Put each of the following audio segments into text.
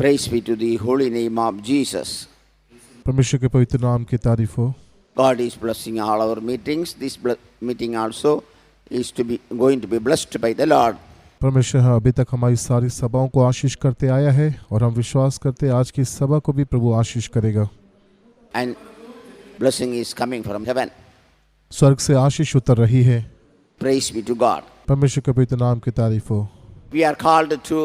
Praise be to the holy name of Jesus. परमेश्वर के पवित्र नाम की तारीफ हो। God is blessing all our meetings. This meeting also is going to be blessed by the Lord. परमेश्वर अभी तक हमारी सारी सभाओं को आशीष करते आया है और हम विश्वास करते हैं आज की सभा को भी प्रभु आशीष करेगा। And blessing is coming from heaven. स्वर्ग से आशीष उतर रही है। Praise be to God. परमेश्वर के पवित्र नाम की तारीफ हो। We are called to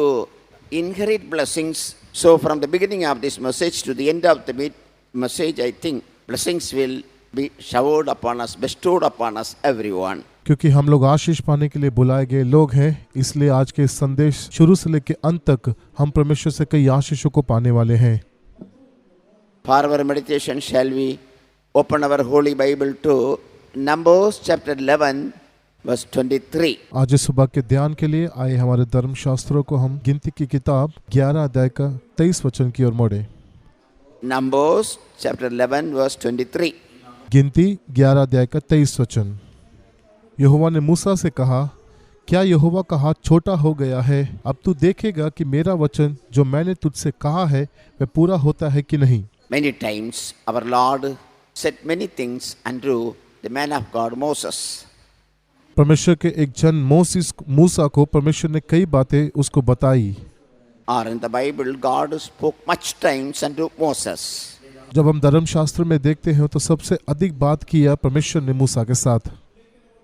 inherit blessings. So from the beginning of this message to the end of the message, I think blessings will be showered upon us, bestowed upon us, everyone. क्योंकि हम लोग आशीष पाने के लिए बुलाए गए लोग हैं, इसलिए आज के संदेश शुरू से लेकर अंत तक हम परमेश्वर से कई आशीषों को पाने वाले हैं। For our meditation, shall we open our Holy Bible to Numbers chapter 11, verse 23. आज इस सुबह के ध्यान के लिए आए हमारे धर्मशास्त्रों को हम गिनती की किताब 11 अध्याय का 23 वचन की ओर मोड़े। Numbers chapter 11, verse 23. गिनती 11 अध्याय का 23 वचन। यहोवा ने मूसा से कहा, क्या यहोवा का हाथ छोटा हो गया है? अब तू देखेगा कि मेरा वचन जो मैंने तुझसे कहा है वह पूरा होता है कि नहीं। Many times our Lord said many things unto the man of God Moses. परमेश्वर के एक जन मूसा को परमेश्वर ने कई बातें उसको बताई। Or in the Bible, God spoke much times unto Moses. जब हम धर्मशास्त्र में देखते हैं तो सबसे अधिक बात किया परमेश्वर ने मूसा के साथ।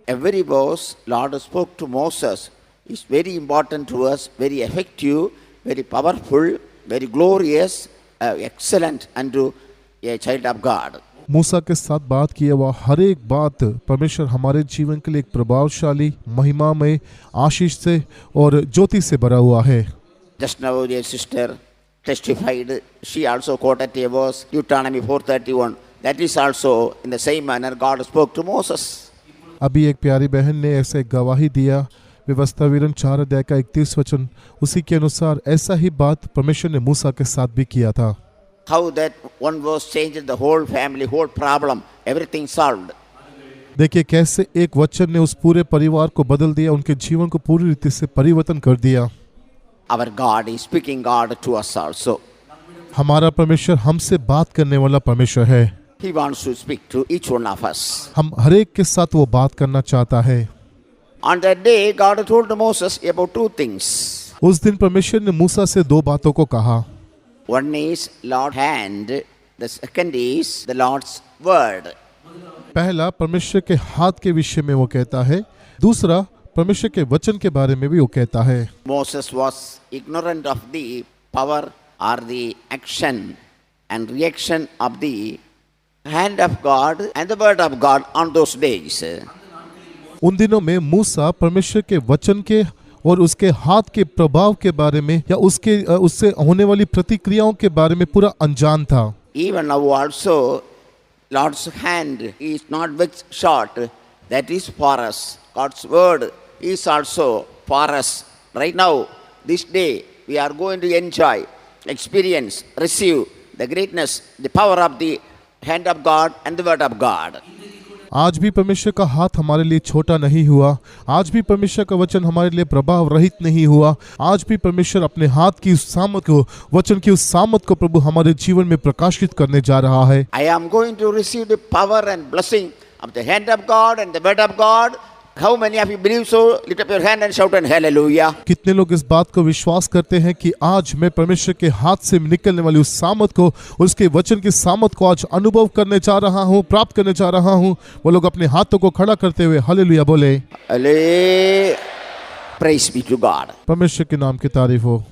Every verse Lord spoke to Moses is very important to us, very effective, very powerful, very glorious, excellent unto a child of God. मूसा के साथ बात किया हुआ हर एक बात परमेश्वर हमारे जीवन के लिए एक प्रभावशाली, महिमामय, आशीष से और ज्योति से भरा हुआ है। Just now your sister testified, she also quoted a verse, Deuteronomy 4:31. That is also in the same manner God spoke to Moses. अभी एक प्यारी बहन ने ऐसे गवाही दिया, व्यवस्था विवरण 4 अध्याय का 31 वचन, उसी के अनुसार ऐसा ही बात परमेश्वर ने मूसा के साथ भी किया था। How that one verse changed the whole family, whole problem, everything solved. देखिए कैसे एक वचन ने उस पूरे परिवार को बदल दिया, उनके जीवन को पूरी रीति से परिवर्तन कर दिया। Our God is speaking God to us also. हमारा परमेश्वर हमसे बात करने वाला परमेश्वर है। He wants to speak to each one of us. हम हर एक के साथ वो बात करना चाहता है। On that day, God told Moses about two things. उस दिन परमेश्वर ने मूसा से 2 बातों को कहा। One is Lord's hand, the second is the Lord's word. पहला परमेश्वर के हाथ के विषय में वो कहता है, दूसरा परमेश्वर के वचन के बारे में भी वो कहता है। Moses was ignorant of the power or the action and reaction of the hand of God and the word of God on those days. उन दिनों में मूसा परमेश्वर के वचन के और उसके हाथ के प्रभाव के बारे में या उससे होने वाली प्रतिक्रियाओं के बारे में पूरा अनजान था। Even now also, Lord's hand is not very short. That is for us. God's word is also for us. Right now, this day, we are going to enjoy, experience, receive the greatness, the power of the hand of God and the word of God. आज भी परमेश्वर का हाथ हमारे लिए छोटा नहीं हुआ, आज भी परमेश्वर का वचन हमारे लिए प्रभाव रहित नहीं हुआ, आज भी परमेश्वर अपने हाथ की उस सामर्थ को, वचन की उस सामर्थ को प्रभु हमारे जीवन में प्रकाशित करने जा रहा है। I am going to receive the power and blessing of the hand of God and the word of God. How many of you believe so? Lift up your hand and shout and hallelujah. कितने लोग इस बात को विश्वास करते हैं कि आज मैं परमेश्वर के हाथ से निकलने वाली उस सामर्थ को, उसके वचन की सामर्थ को आज अनुभव करने जा रहा हूँ, प्राप्त करने जा रहा हूँ। वो लोग अपने हाथों को खड़ा करते हुए हालेलुया बोले। Praise be to God. परमेश्वर के नाम की तारीफ हो।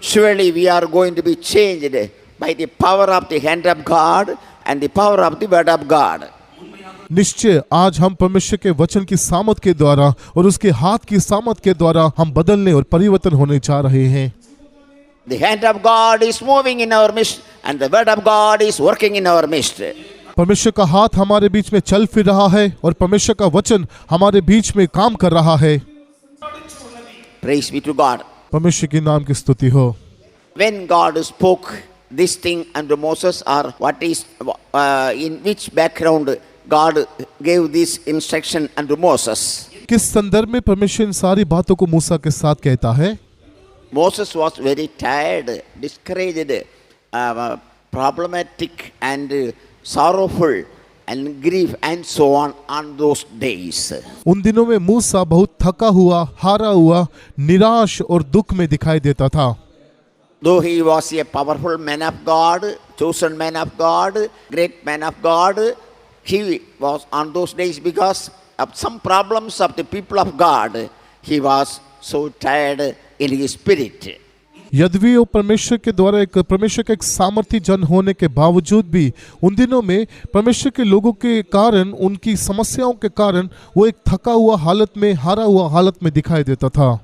Surely we are going to be changed by the power of the hand of God and the power of the word of God. निश्चय आज हम परमेश्वर के वचन की सामर्थ के द्वारा और उसके हाथ की सामर्थ के द्वारा हम बदलने और परिवर्तन होने जा रहे हैं। The hand of God is moving in our midst and the word of God is working in our midst. परमेश्वर का हाथ हमारे बीच में चल फिर रहा है और परमेश्वर का वचन हमारे बीच में काम कर रहा है। Praise be to God. परमेश्वर के नाम की स्तुति हो। When God spoke this thing unto Moses, or what is in which background God gave this instruction unto Moses? किस संदर्भ में परमेश्वर इन सारी बातों को मूसा के साथ कहता है? Moses was very tired, discouraged, problematic, and sorrowful, and grief, and so on those days. उन दिनों में मूसा बहुत थका हुआ, हारा हुआ, निराश और दुख में दिखाई देता था। Though he was a powerful man of God, chosen man of God, great man of God, he was on those days because of some problems of the people of God. He was so tired in his spirit. यद्यपि वो परमेश्वर के द्वारा परमेश्वर का एक सामर्थी जन होने के बावजूद भी उन दिनों में परमेश्वर के लोगों के कारण, उनकी समस्याओं के कारण वो एक थका हुआ हालत में, हारा हुआ हालत में दिखाई देता था।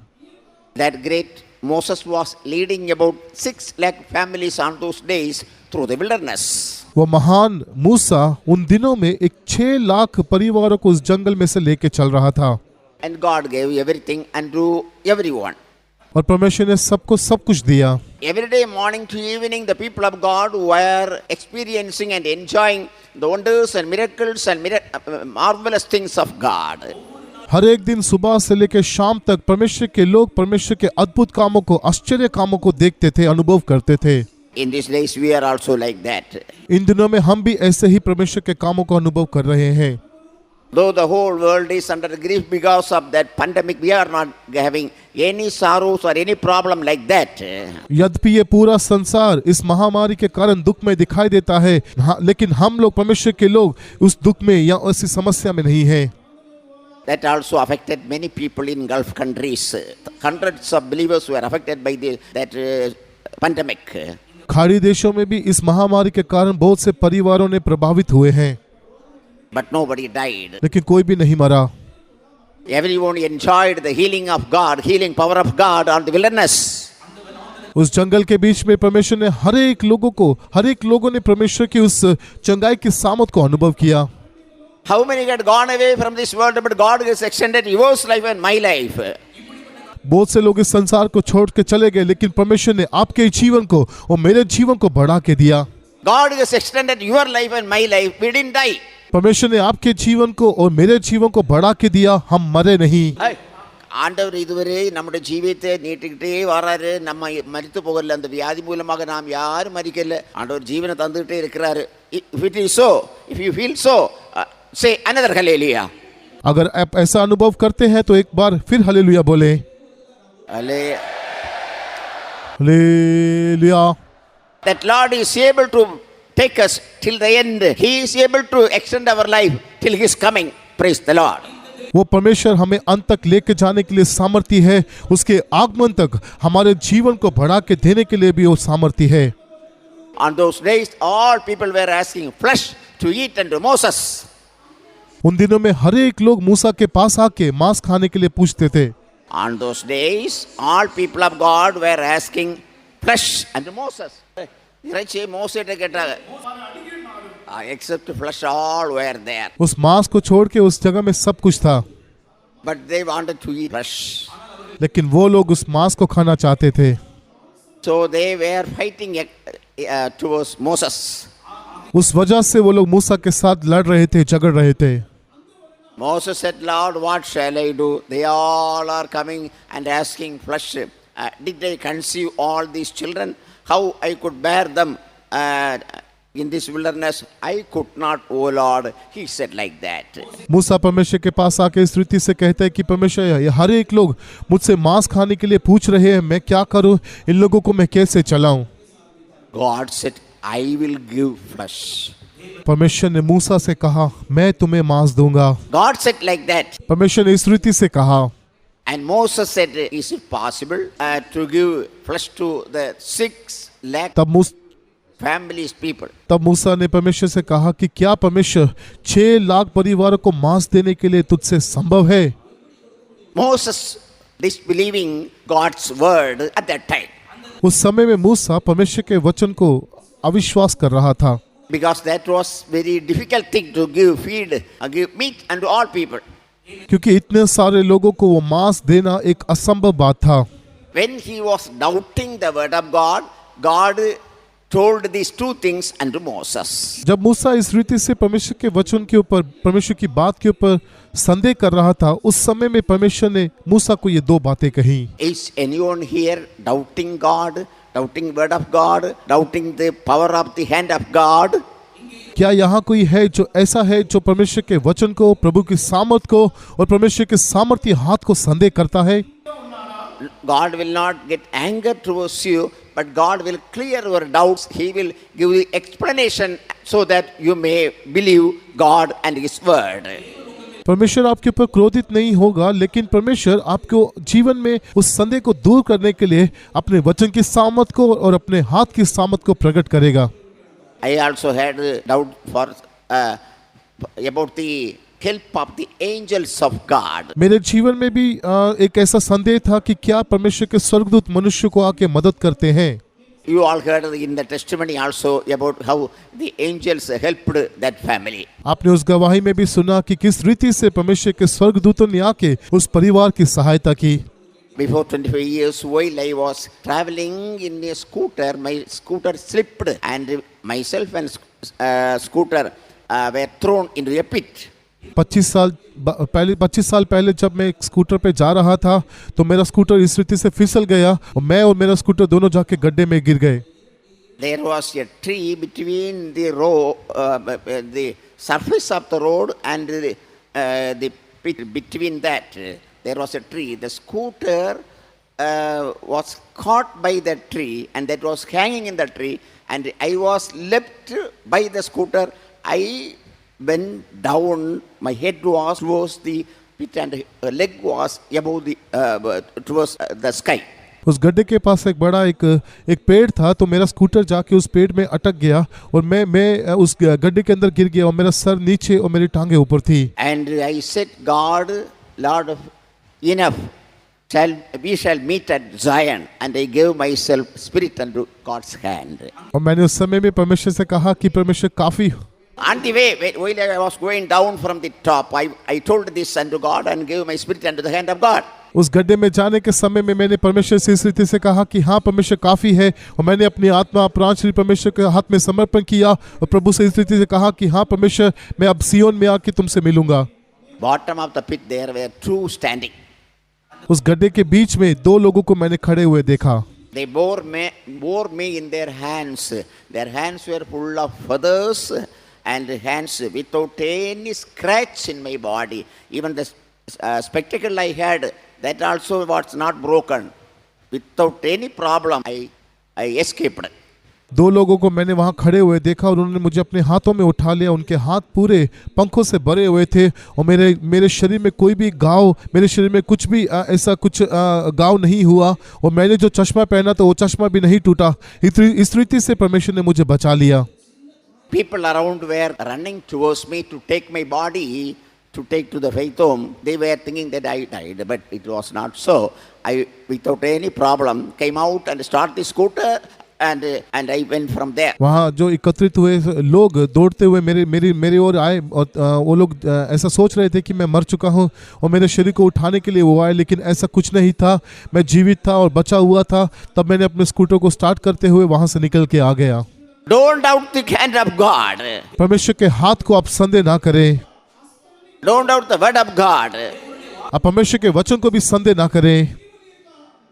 That great Moses was leading about 6 lakh families on those days through the wilderness. वो महान मूसा उन दिनों में एक 6 लाख परिवारों को उस जंगल में से लेके चल रहा था। And God gave everything unto everyone. और परमेश्वर ने सबको सब कुछ दिया। Every day, morning to evening, the people of God were experiencing and enjoying the wonders and miracles and marvelous things of God. हर एक दिन सुबह से लेकर शाम तक परमेश्वर के लोग परमेश्वर के अद्भुत कामों को, आश्चर्य कामों को देखते थे, अनुभव करते थे। In these days, we are also like that. इन दिनों में हम भी ऐसे ही परमेश्वर के कामों को अनुभव कर रहे हैं। Though the whole world is under grief because of that pandemic, we are not having any sorrows or any problem like that. यद्यपि ये पूरा संसार इस महामारी के कारण दुख में दिखाई देता है, लेकिन हम लोग परमेश्वर के लोग उस दुख में या ऐसी समस्या में नहीं हैं। That also affected many people in Gulf countries. Hundreds of believers were affected by that pandemic. खाड़ी देशों में भी इस महामारी के कारण बहुत से परिवारों ने प्रभावित हुए हैं, But nobody died. लेकिन कोई भी नहीं मरा। Everyone enjoyed the healing of God, healing power of God on the wilderness. उस जंगल के बीच में परमेश्वर ने हर एक लोगों ने परमेश्वर की उस चंगाई की सामर्थ को अनुभव किया। How many had gone away from this world, but God has extended yours life and my life. बहुत से लोग इस संसार को छोड़ के चले गए, लेकिन परमेश्वर ने आपके जीवन को और मेरे जीवन को बढ़ा के दिया। God has extended your life and my life. We didn't die. परमेश्वर ने आपके जीवन को और मेरे जीवन को बढ़ा के दिया, हम मरे नहीं। ஆண்டவர் இதுவரை நம்முடைய ஜீவியத்தை நீட்டிக்கிட்டே வராரு. நம்ம மரித்து போகல, அந்த வியாதி மூலமாக நாம் யாரும் மரிக்கல. ஆண்டவர் ஜீவனை தந்துகிட்டே இருக்கிறாரு. If it is so, if you feel so, say another hallelujah. अगर आप ऐसा अनुभव करते हैं तो एक बार फिर हालेलुया बोले। Hallelujah. That Lord is able to take us till the end. He is able to extend our life till His coming. Praise the Lord. वो परमेश्वर हमें अंत तक लेके जाने के लिए सामर्थी है, उसके आगमन तक हमारे जीवन को बढ़ा के देने के लिए भी वो सामर्थी है। On those days, all people were asking flesh to eat unto Moses. उन दिनों में हर एक लोग मूसा के पास आके मांस खाने के लिए पूछते थे। On those days, all people of God were asking flesh unto Moses. Except flesh, all were there. उस मांस को छोड़ के उस जगह में सब कुछ था, But they wanted to eat flesh. लेकिन वो लोग उस मांस को खाना चाहते थे। So they were fighting towards Moses. उस वजह से वो लोग मूसा के साथ लड़ रहे थे, झगड़ रहे थे। Moses said, Lord, what shall I do? They all are coming and asking flesh. Did they conceive all these children? How I could bear them in this wilderness? I could not, O Lord. He said like that. मूसा परमेश्वर के पास आके इस रीति से कहते हैं कि परमेश्वर, ये हर एक लोग मुझसे मांस खाने के लिए पूछ रहे हैं, मैं क्या करूं, इन लोगों को मैं कैसे चलाऊं? God said, I will give flesh. परमेश्वर ने मूसा से कहा, मैं तुम्हें मांस दूंगा। God said like that. परमेश्वर ने इस रीति से कहा। And Moses said, is it possible to give flesh to the 6 lakh families people? तब मूसा ने परमेश्वर से कहा कि क्या परमेश्वर 6 लाख परिवारों को मांस देने के लिए तुझसे संभव है? Moses disbelieving God's word at that time. उस समय में मूसा परमेश्वर के वचन को अविश्वास कर रहा था, Because that was very difficult thing to give meat unto all people. क्योंकि इतने सारे लोगों को वो मांस देना एक असंभव बात था। When he was doubting the word of God, God told these two things unto Moses. जब मूसा इस रीति से परमेश्वर के वचन के ऊपर, परमेश्वर की बात के ऊपर संदेह कर रहा था, उस समय में परमेश्वर ने मूसा को ये दो बातें कही। Is anyone here doubting God, doubting word of God, doubting the power of the hand of God? क्या यहाँ कोई है जो ऐसा है जो परमेश्वर के वचन को, प्रभु की सामर्थ को और परमेश्वर के सामर्थ्य हाथ को संदेह करता है? God will not get anger towards you, but God will clear your doubts. He will give you explanation so that you may believe God and His word. परमेश्वर आपके ऊपर क्रोधित नहीं होगा, लेकिन परमेश्वर आपको जीवन में उस संदेह को दूर करने के लिए अपने वचन की सामर्थ को और अपने हाथ की सामर्थ को प्रकट करेगा। I also had doubt for about the help of the angels of God. मेरे जीवन में भी एक ऐसा संदेह था कि क्या परमेश्वर के स्वर्गदूत मनुष्य को आके मदद करते हैं। You all heard in the testimony also about how the angels helped that family. आपने उस गवाही में भी सुना कि किस रीति से परमेश्वर के स्वर्गदूतों ने आके उस परिवार की सहायता की। Before 25 years, while I was traveling in a scooter, my scooter slipped and myself and scooter were thrown into a pit. 25 साल पहले जब मैं एक स्कूटर पे जा रहा था तो मेरा स्कूटर इस रीति से फिसल गया और मैं और मेरा स्कूटर दोनों जाके गड्ढे में गिर गए। There was a tree between the road, the surface of the road and the pit. Between that, there was a tree. The scooter was caught by that tree, and that was hanging in the tree. And I was left by the scooter. I went down. My head was towards the pit, and leg was above the towards the sky. उस गड्ढे के पास एक बड़ा एक पेड़ था, तो मेरा स्कूटर जाके उस पेड़ में अटक गया और मैं उस गड्ढे के अंदर गिर गया और मेरा सर नीचे और मेरी टांगे ऊपर थी। And I said, God, Lord, enough. We shall meet at Zion. And I gave myself spirit unto God's hand. और मैंने उस समय में परमेश्वर से कहा कि परमेश्वर काफी। On the way, while I was going down from the top, I told this unto God and gave my spirit unto the hand of God. उस गड्ढे में जाने के समय में मैंने परमेश्वर से इस रीति से कहा कि हाँ परमेश्वर काफी है, और मैंने अपनी आत्मा प्राण श्री परमेश्वर के हाथ में समर्पण किया और प्रभु से इस रीति से कहा कि हाँ परमेश्वर, मैं अब सियोन में आके तुमसे मिलूंगा। Bottom of the pit there were two standing. उस गड्ढे के बीच में दो लोगों को मैंने खड़े हुए देखा। They bore me in their hands. Their hands were full of feathers and hands without any scratch in my body. Even the spectacle I had, that also was not broken. Without any problem, I escaped. दो लोगों को मैंने वहां खड़े हुए देखा और उन्होंने मुझे अपने हाथों में उठा लिया। उनके हाथ पूरे पंखों से भरे हुए थे और मेरे शरीर में कोई भी घाव, मेरे शरीर में कुछ भी ऐसा कुछ घाव नहीं हुआ, और मैंने जो चश्मा पहना तो वो चश्मा भी नहीं टूटा। इस रीति से परमेश्वर ने मुझे बचा लिया। People around were running towards me to take my body to take to the faith home. They were thinking that I died, but it was not so. I, without any problem, came out and started the scooter, and I went from there. वहाँ जो एकत्रित हुए लोग दौड़ते हुए मेरी ओर आए, और वो लोग ऐसा सोच रहे थे कि मैं मर चुका हूँ और मेरे शरीर को उठाने के लिए वो आए, लेकिन ऐसा कुछ नहीं था। मैं जीवित था और बचा हुआ था। तब मैंने अपने स्कूटर को स्टार्ट करते हुए वहाँ से निकल के आ गया। Don't doubt the hand of God. परमेश्वर के हाथ को आप संदेह ना करें। Don't doubt the word of God. आप परमेश्वर के वचन को भी संदेह ना करें।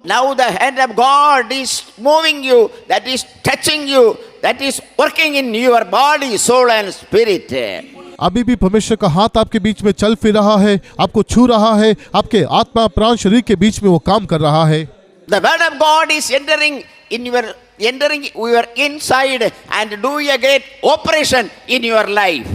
Now the hand of God is moving you, that is touching you, that is working in your body, soul and spirit. अभी भी परमेश्वर का हाथ आपके बीच में चल फिर रहा है, आपको छू रहा है, आपके आत्मा प्राण शरीर के बीच में वो काम कर रहा है। The word of God is entering your inside and doing a great operation in your life.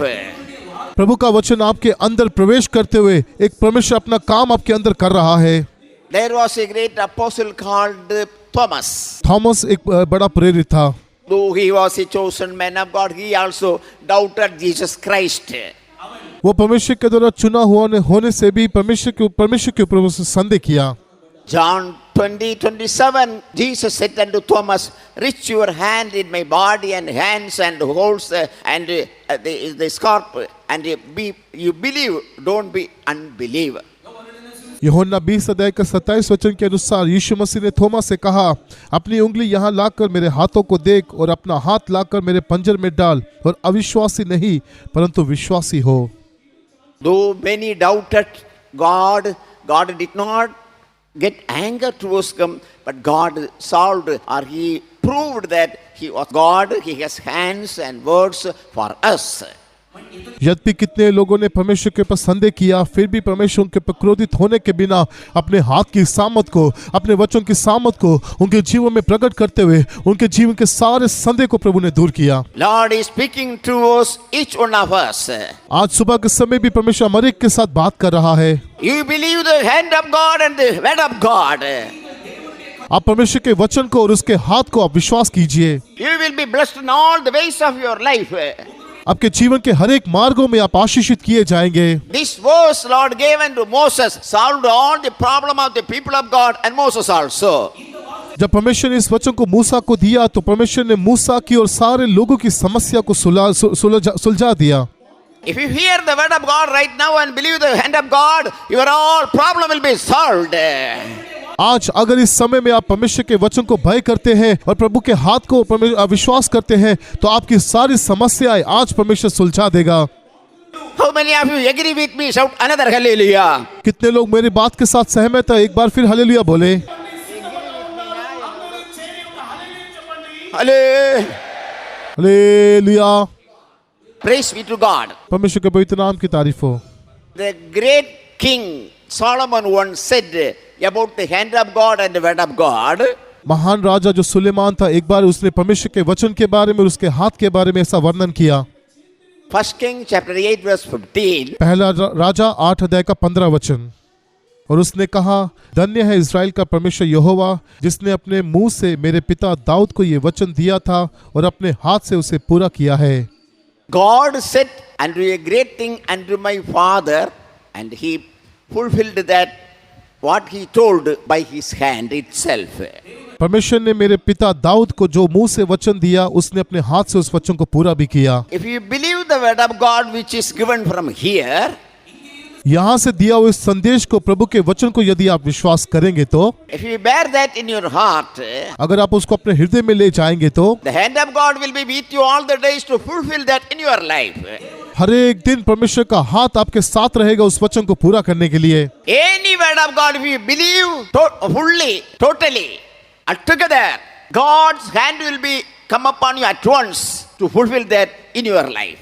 प्रभु का वचन आपके अंदर प्रवेश करते हुए एक परमेश्वर अपना काम आपके अंदर कर रहा है। There was a great apostle called Thomas. Thomas एक बड़ा प्रेरित था। Though he was a chosen man of God, he also doubted Jesus Christ. वो परमेश्वर के द्वारा चुना हुआ होने से भी परमेश्वर के ऊपर संदेह किया। John 20:27, Jesus said unto Thomas, reach your hand in my body and hands and holds the scarf, and you believe, don't be unbeliever. यूहन्ना 20 अध्याय का 27 वचन के अनुसार यीशु मसीह ने थोमा से कहा, अपनी उंगली यहाँ लाकर मेरे हाथों को देख और अपना हाथ लाकर मेरे पंजर में डाल और अविश्वासी नहीं परंतु विश्वासी हो। Though many doubted God, God did not get anger towards them, but God solved or He proved that He was God. He has hands and words for us. यद्यपि कितने लोगों ने परमेश्वर के ऊपर संदेह किया, फिर भी परमेश्वर उनके ऊपर क्रोधित होने के बिना अपने हाथ की सामत को, अपने वचन की सामत को उनके जीवन में प्रकट करते हुए उनके जीवन के सारे संदेह को प्रभु ने दूर किया। Lord is speaking to us, each one of us. आज सुबह के समय भी परमेश्वर हमारे एक के साथ बात कर रहा है। You believe the hand of God and the word of God. आप परमेश्वर के वचन को और उसके हाथ को आप विश्वास कीजिए। You will be blessed in all the ways of your life. आपके जीवन के हर एक मार्गों में आप आशीषित किए जाएंगे। This verse Lord gave unto Moses solved all the problem of the people of God and Moses also. जब परमेश्वर ने इस वचन को मूसा को दिया तो परमेश्वर ने मूसा की और सारे लोगों की समस्या को सुलझा दिया। If you hear the word of God right now and believe the hand of God, your all problem will be solved. आज अगर इस समय में आप परमेश्वर के वचन को भय करते हैं और प्रभु के हाथ को विश्वास करते हैं तो आपकी सारी समस्याएं आज परमेश्वर सुलझा देगा। How many of you agree with me? Shout another hallelujah. कितने लोग मेरी बात के साथ सहमत है? एक बार फिर हालेलुया बोले। Hallelujah. Praise be to God. परमेश्वर के पवित्र नाम की तारीफ हो। The great king Solomon once said about the hand of God and the word of God. महान राजा जो सुलेमान था, एक बार उसने परमेश्वर के वचन के बारे में और उसके हाथ के बारे में ऐसा वर्णन किया। 1 King chapter 8 verse 15. पहला राजा 8 अध्याय का 15 वचन। और उसने कहा, धन्य है इज़राइल का परमेश्वर यहोवा, जिसने अपने मुंह से मेरे पिता दाऊद को ये वचन दिया था और अपने हाथ से उसे पूरा किया है। God said unto a great thing unto my father, and he fulfilled that what he told by his hand itself. परमेश्वर ने मेरे पिता दाऊद को जो मुंह से वचन दिया, उसने अपने हाथ से उस वचन को पूरा भी किया। If you believe the word of God which is given from here, यहाँ से दिया हुए संदेश को, प्रभु के वचन को यदि आप विश्वास करेंगे तो, if you bear that in your heart, अगर आप उसको अपने हृदय में ले जाएंगे तो the hand of God will be with you all the days to fulfill that in your life. हर एक दिन परमेश्वर का हाथ आपके साथ रहेगा उस वचन को पूरा करने के लिए। Any word of God, if you believe fully, totally, altogether, God's hand will be come upon you at once to fulfill that in your life.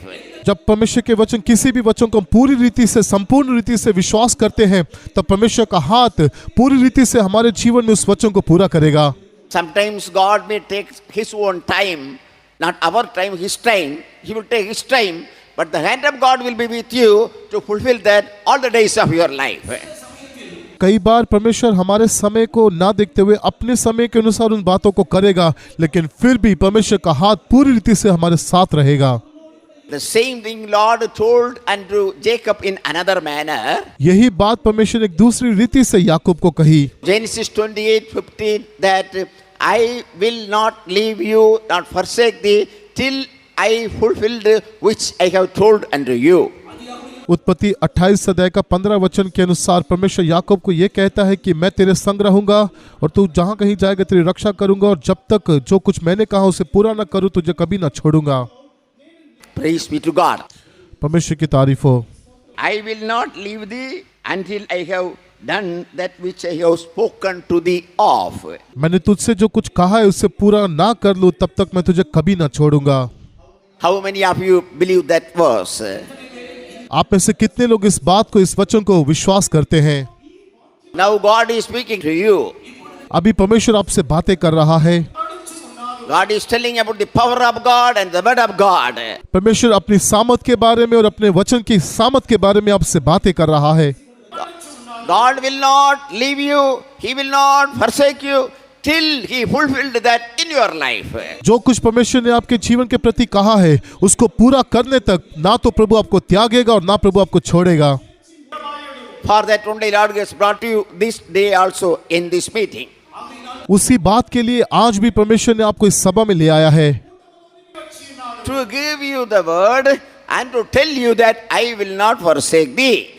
जब परमेश्वर के वचन, किसी भी वचन को हम पूरी रीति से, संपूर्ण रीति से विश्वास करते हैं, तब परमेश्वर का हाथ पूरी रीति से हमारे जीवन में उस वचन को पूरा करेगा। Sometimes God may take His own time, not our time, His time. He will take His time, but the hand of God will be with you to fulfill that all the days of your life. कई बार परमेश्वर हमारे समय को ना देखते हुए अपने समय के अनुसार उन बातों को करेगा, लेकिन फिर भी परमेश्वर का हाथ पूरी रीति से हमारे साथ रहेगा। The same thing Lord told unto Jacob in another manner. यही बात परमेश्वर ने एक दूसरी रीति से याकूब को कही। Genesis 28:15 that I will not leave you, not forsake thee till I fulfilled which I have told unto you. उत्पत्ति 28 अध्याय का 15 वचन के अनुसार परमेश्वर याकूब को यह कहता है कि मैं तेरे संग रहूंगा और तू जहां कहीं जाएगा तेरी रक्षा करूंगा, और जब तक जो कुछ मैंने कहा उसे पूरा न करूं तुझे कभी न छोड़ूंगा। Praise be to God. परमेश्वर की तारीफ हो। I will not leave thee until I have done that which I have spoken to thee of. मैंने तुझसे जो कुछ कहा है उससे पूरा ना कर लूं तब तक मैं तुझे कभी न छोड़ूंगा। How many of you believe that verse? आप में से कितने लोग इस बात को, इस वचन को विश्वास करते हैं? Now God is speaking to you. अभी परमेश्वर आपसे बातें कर रहा है। God is telling about the power of God and the word of God. परमेश्वर अपनी सामर्थ के बारे में और अपने वचन की सामर्थ के बारे में आपसे बातें कर रहा है। God will not leave you, He will not forsake you till He fulfilled that in your life. जो कुछ परमेश्वर ने आपके जीवन के प्रति कहा है उसको पूरा करने तक ना तो प्रभु आपको त्यागेगा और ना प्रभु आपको छोड़ेगा। For that only Lord has brought you this day also in this meeting. उसी बात के लिए आज भी परमेश्वर ने आपको इस सभा में ले आया है। To give you the word and to tell you that I will not forsake thee.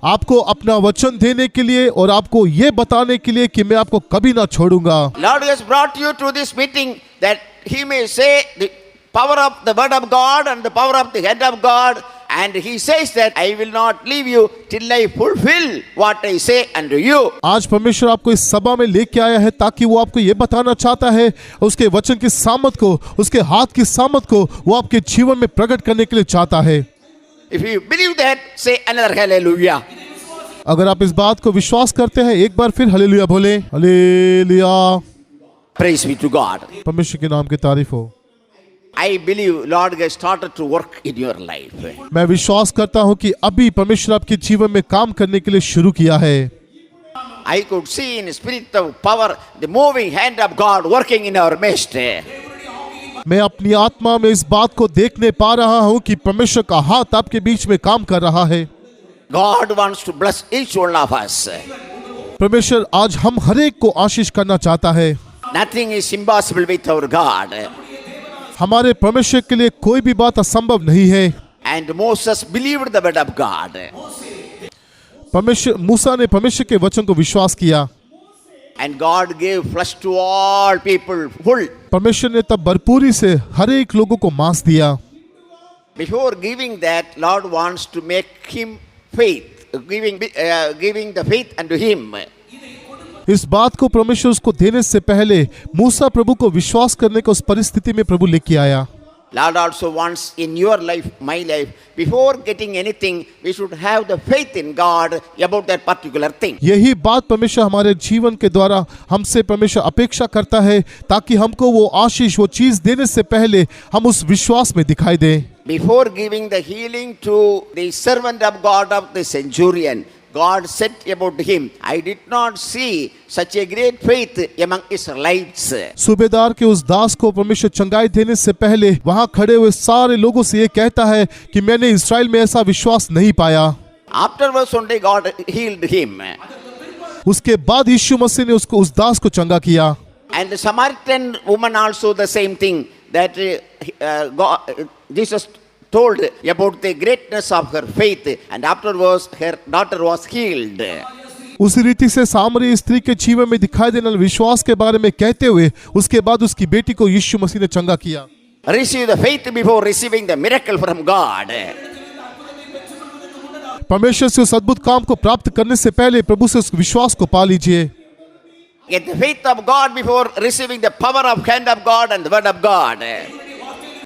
आपको अपना वचन देने के लिए और आपको ये बताने के लिए कि मैं आपको कभी ना छोड़ूंगा। Lord has brought you to this meeting that He may say the power of the word of God and the power of the head of God, and He says that I will not leave you till I fulfill what I say unto you. आज परमेश्वर आपको इस सभा में लेके आया है ताकि वो आपको ये बताना चाहता है, उसके वचन की सामर्थ को, उसके हाथ की सामर्थ को वो आपके जीवन में प्रकट करने के लिए चाहता है। If you believe that, say another hallelujah. अगर आप इस बात को विश्वास करते हैं, एक बार फिर हालेलुया बोले। Hallelujah. Praise be to God. परमेश्वर के नाम की तारीफ हो। I believe Lord has started to work in your life. मैं विश्वास करता हूँ कि अभी परमेश्वर आपके जीवन में काम करने के लिए शुरू किया है। I could see in spirit of power the moving hand of God working in our midst. मैं अपनी आत्मा में इस बात को देखने पा रहा हूँ कि परमेश्वर का हाथ आपके बीच में काम कर रहा है। God wants to bless each one of us. परमेश्वर आज हम हर एक को आशीष करना चाहता है। Nothing is impossible with our God. हमारे परमेश्वर के लिए कोई भी बात असंभव नहीं है। And Moses believed the word of God. परमेश्वर मूसा ने परमेश्वर के वचन को विश्वास किया। And God gave flesh to all people full. परमेश्वर ने तब भरपूरी से हर एक लोगों को मांस दिया। Before giving that, Lord wants to make him faith, giving the faith unto him. इस बात को परमेश्वर उसको देने से पहले मूसा प्रभु को विश्वास करने को उस परिस्थिति में प्रभु लेके आया। Lord also wants in your life, my life, before getting anything, we should have the faith in God about that particular thing. यही बात परमेश्वर हमारे जीवन के द्वारा हमसे परमेश्वर अपेक्षा करता है ताकि हमको वो आशीष, वो चीज देने से पहले हम उस विश्वास में दिखाई दें। Before giving the healing to the servant of God of the centurion, God said about him, I did not see such a great faith among Israelites. सूबेदार के उस दास को परमेश्वर चंगाई देने से पहले वहां खड़े हुए सारे लोगों से ये कहता है कि मैंने इस्राएल में ऐसा विश्वास नहीं पाया। Afterwards only God healed him. उसके बाद यीशु मसीह ने उसको उस दास को चंगा किया। And the Samaritan woman also the same thing, that Jesus told about the greatness of her faith, and afterwards her daughter was healed. उसी रीति से सामरी स्त्री के जीवन में दिखाई देने वाले विश्वास के बारे में कहते हुए उसके बाद उसकी बेटी को यीशु मसीह ने चंगा किया। Receive the faith before receiving the miracle from God. परमेश्वर से उस अद्भुत काम को प्राप्त करने से पहले प्रभु से उस विश्वास को पा लीजिए। Get the faith of God before receiving the power of hand of God and the word of God.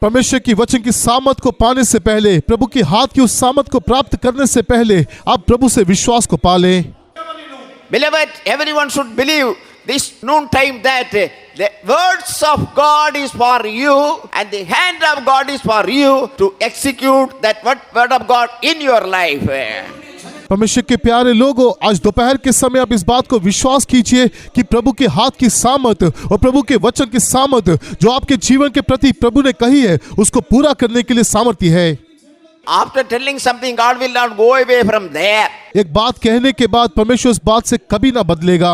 परमेश्वर की वचन की सामर्थ को पाने से पहले, प्रभु की हाथ की उस सामर्थ को प्राप्त करने से पहले आप प्रभु से विश्वास को पा लें। Beloved, everyone should believe this noontime that the words of God is for you and the hand of God is for you to execute that word of God in your life. परमेश्वर के प्यारे लोगों, आज दोपहर के समय आप इस बात को विश्वास कीजिए कि प्रभु के हाथ की सामर्थ और प्रभु के वचन की सामर्थ जो आपके जीवन के प्रति प्रभु ने कही है उसको पूरा करने के लिए सामर्थ्य है। After telling something, God will not go away from there. एक बात कहने के बाद परमेश्वर उस बात से कभी ना बदलेगा।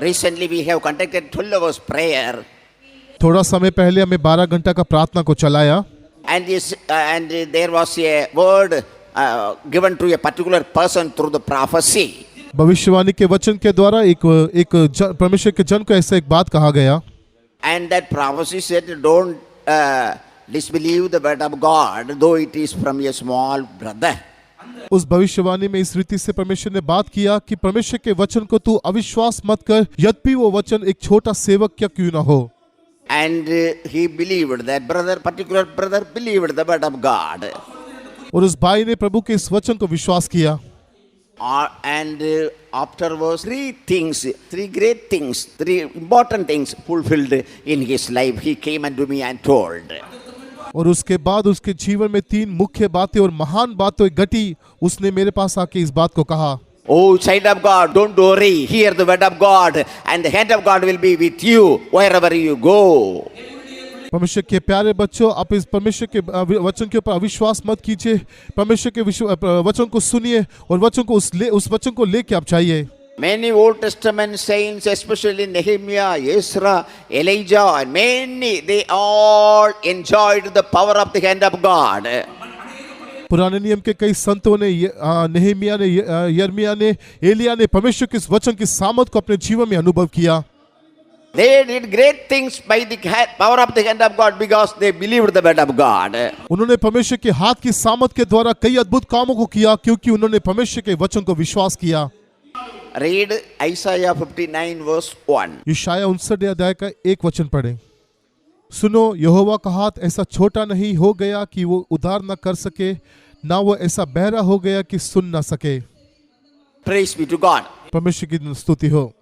Recently we have conducted 12 hours prayer. थोड़ा समय पहले हमें 12 घंटा का प्रार्थना को चलाया। And there was a word given to a particular person through the prophecy. भविष्यवाणी के वचन के द्वारा एक परमेश्वर के जन को ऐसा एक बात कहा गया। And that prophecy said, don't disbelieve the word of God, though it is from a small brother. उस भविष्यवाणी में इस रीति से परमेश्वर ने बात किया कि परमेश्वर के वचन को तू अविश्वास मत कर, यद्यपि वो वचन एक छोटा सेवक क्या क्यों ना हो। And he believed, that particular brother believed the word of God. और उस भाई ने प्रभु के इस वचन को विश्वास किया। And afterwards, three great things, three important things fulfilled in his life. He came unto me and told. और उसके बाद उसके जीवन में 3 मुख्य बातें और महान बातें घटी। उसने मेरे पास आके इस बात को कहा, Oh, child of God, don't worry. Hear the word of God, and the hand of God will be with you wherever you go. परमेश्वर के प्यारे बच्चों, आप इस परमेश्वर के वचन के ऊपर अविश्वास मत कीजिए। परमेश्वर के वचन को सुनिए और वचन को उस वचन को लेके आप चाहिए। Many Old Testament saints, especially Nehemiah, Ezra, Elijah, and many, they all enjoyed the power of the hand of God. पुराने नियम के कई संतों ने नेहमिया ने यर्मिया ने एलिया ने परमेश्वर के इस वचन की सामर्थ को अपने जीवन में अनुभव किया। They did great things by the power of the hand of God because they believed the word of God. उन्होंने परमेश्वर के हाथ की सामर्थ के द्वारा कई अद्भुत कामों को किया क्योंकि उन्होंने परमेश्वर के वचन को विश्वास किया। Read Isaiah 59 verse 1. यशायाह 59 अध्याय का 1 वचन पढ़ें। सुनो, यहोवा का हाथ ऐसा छोटा नहीं हो गया कि वो उद्धार न कर सके, ना वो ऐसा बहरा हो गया कि सुन न सके। Praise be to God. परमेश्वर की स्तुति हो।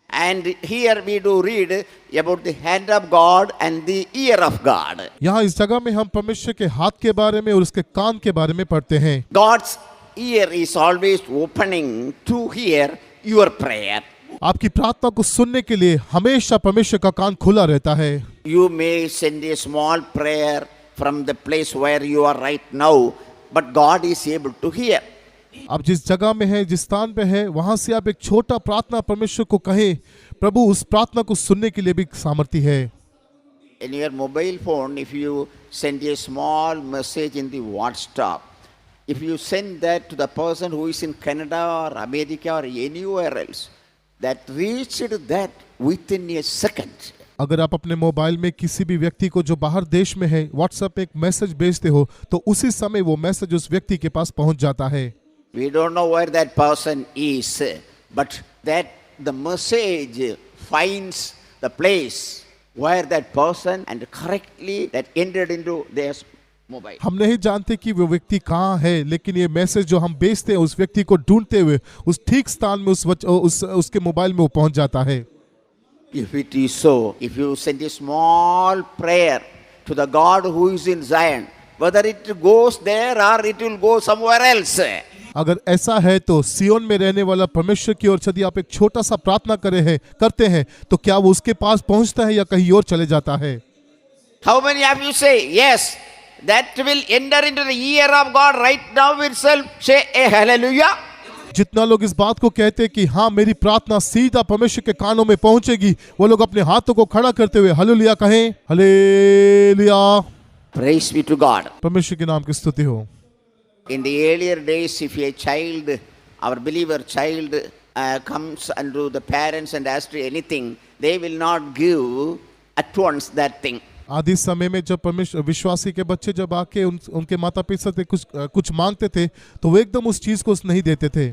And here we do read about the hand of God and the ear of God. यहाँ इस जगह में हम परमेश्वर के हाथ के बारे में और उसके कान के बारे में पढ़ते हैं। God's ear is always opening to hear your prayer. आपकी प्रार्थना को सुनने के लिए हमेशा परमेश्वर का कान खुला रहता है। You may send a small prayer from the place where you are right now, but God is able to hear. आप जिस जगह में है, जिस स्थान पे है, वहां से आप एक छोटा प्रार्थना परमेश्वर को कहें, प्रभु उस प्रार्थना को सुनने के लिए भी सामर्थ्य है। In your mobile phone, if you send a small message in the WhatsApp, if you send that to the person who is in Canada or America or anywhere else, that reached that within a second. अगर आप अपने mobile में किसी भी व्यक्ति को जो बाहर देश में है व्हाट्सएप पे एक मैसेज भेजते हो तो उसी समय वो मैसेज उस व्यक्ति के पास पहुंच जाता है। We don't know where that person is, but that the message finds the place where that person and correctly that entered into their mobile. हम नहीं जानते कि वो व्यक्ति कहाँ है, लेकिन ये मैसेज जो हम भेजते हैं उस व्यक्ति को ढूंढते हुए उस ठीक स्थान में उसके मोबाइल में वो पहुंच जाता है। If it is so, if you send a small prayer to the God who is in Zion, whether it goes there or it will go somewhere else. अगर ऐसा है तो सियोन में रहने वाला परमेश्वर की ओर यदि आप एक छोटा सा प्रार्थना करते हैं तो क्या वो उसके पास पहुंचता है या कहीं और चले जाता है? How many of you say yes, that will enter into the ear of God right now itself? Say a hallelujah. जितना लोग इस बात को कहते हैं कि हाँ मेरी प्रार्थना सीधा परमेश्वर के कानों में पहुंचेगी, वो लोग अपने हाथों को खड़ा करते हुए हालेलुया कहें। Hallelujah. Praise be to God. परमेश्वर के नाम की स्तुति हो। In the earlier days, if a child, our believer child, comes unto the parents and asks anything, they will not give at once that thing. आदि समय में जब परमेश्वर विश्वासी के बच्चे जब आके उनके माता पिता से कुछ मांगते थे तो वो एकदम उस चीज को नहीं देते थे।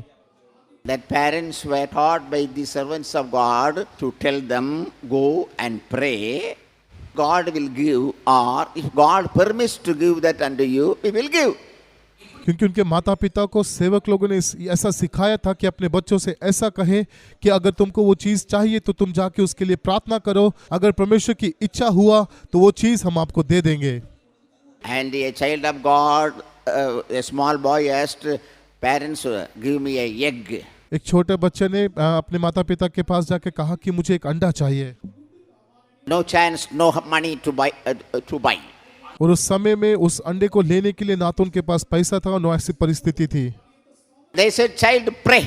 That parents were taught by the servants of God to tell them, go and pray. God will give, or if God permits to give that unto you, He will give. क्योंकि उनके माता पिता को सेवक लोगों ने ऐसा सिखाया था कि अपने बच्चों से ऐसा कहें कि अगर तुमको वो चीज़ चाहिए तो तुम जाके उसके लिए प्रार्थना करो, अगर परमेश्वर की इच्छा हुआ तो वो चीज़ हम आपको दे देंगे। And a child of God, a small boy asked parents, give me a egg. एक छोटे बच्चे ने अपने माता पिता के पास जाके कहा कि मुझे एक अंडा चाहिए। No chance, no money to buy. और उस समय में उस अंडे को लेने के लिए ना तो उनके पास पैसा था और ना ऐसी परिस्थिति थी। They said, child, pray.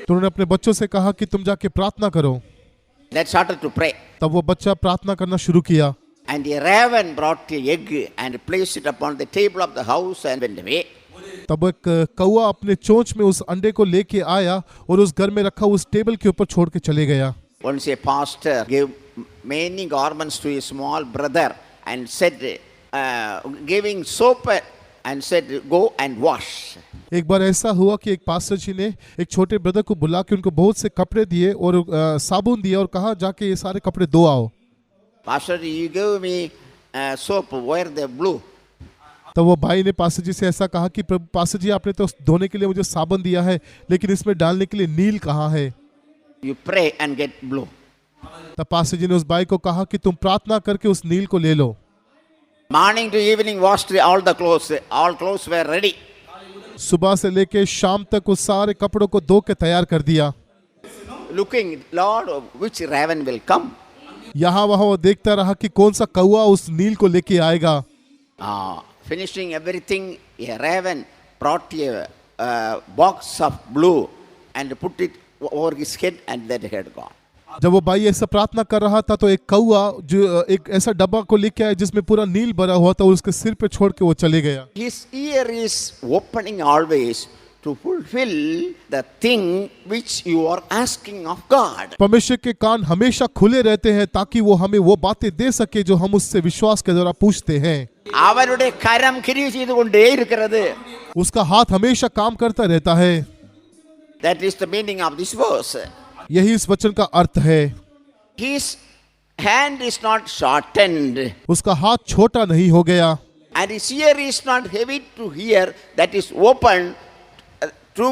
तो उन्होंने अपने बच्चों से कहा कि तुम जाके प्रार्थना करो। That started to pray. तब वो बच्चा प्रार्थना करना शुरू किया। And a raven brought an egg and placed it upon the table of the house and went away. तब एक कौवा अपने चोंच में उस अंडे को लेके आया और उस घर में रखा उस टेबल के ऊपर छोड़ के चले गया। Once a pastor gave many garments to his small brother and said, giving soap and said, go and wash. एक बार ऐसा हुआ कि एक पास्टर जी ने एक छोटे ब्रदर को बुला के उनको बहुत से कपड़े दिए और साबुन दिया और कहा जाके ये सारे कपड़े धो आओ। Pastor, you gave me soap, where the blue? तो वो भाई ने पास्टर जी से ऐसा कहा कि पास्टर जी आपने तो धोने के लिए मुझे साबुन दिया है लेकिन इसमें डालने के लिए नील कहाँ है? You pray and get blue. तब पास्टर जी ने उस भाई को कहा कि तुम प्रार्थना करके उस नील को ले लो। Morning to evening washed all the clothes. All clothes were ready. सुबह से लेके शाम तक उस सारे कपड़ों को धो के तैयार कर दिया। Looking, Lord, which raven will come? यहाँ वहाँ वो देखता रहा कि कौन सा कौवा उस नील को लेके आएगा। Finishing everything, a raven brought a box of blue and put it over his head and that had gone. जब वो भाई ऐसा प्रार्थना कर रहा था तो एक कौआ जो एक ऐसा डब्बा को लेके आया जिसमें पूरा नील भरा हुआ था और उसके सिर पे छोड़ के वो चले गया। His ear is opening always to fulfill the thing which you are asking of God. परमेश्वर के कान हमेशा खुले रहते हैं ताकि वो हमें वो बातें दे सके जो हम उससे विश्वास के द्वारा पूछते हैं। அவருடைய கரம் கிரியை செய்து கொண்டே இருக்கிறது. उसका हाथ हमेशा काम करता रहता है। That is the meaning of this verse. यही इस वचन का अर्थ है। His hand is not shortened उसका हाथ छोटा नहीं हो गया and his ear is not heavy to hear, that is open to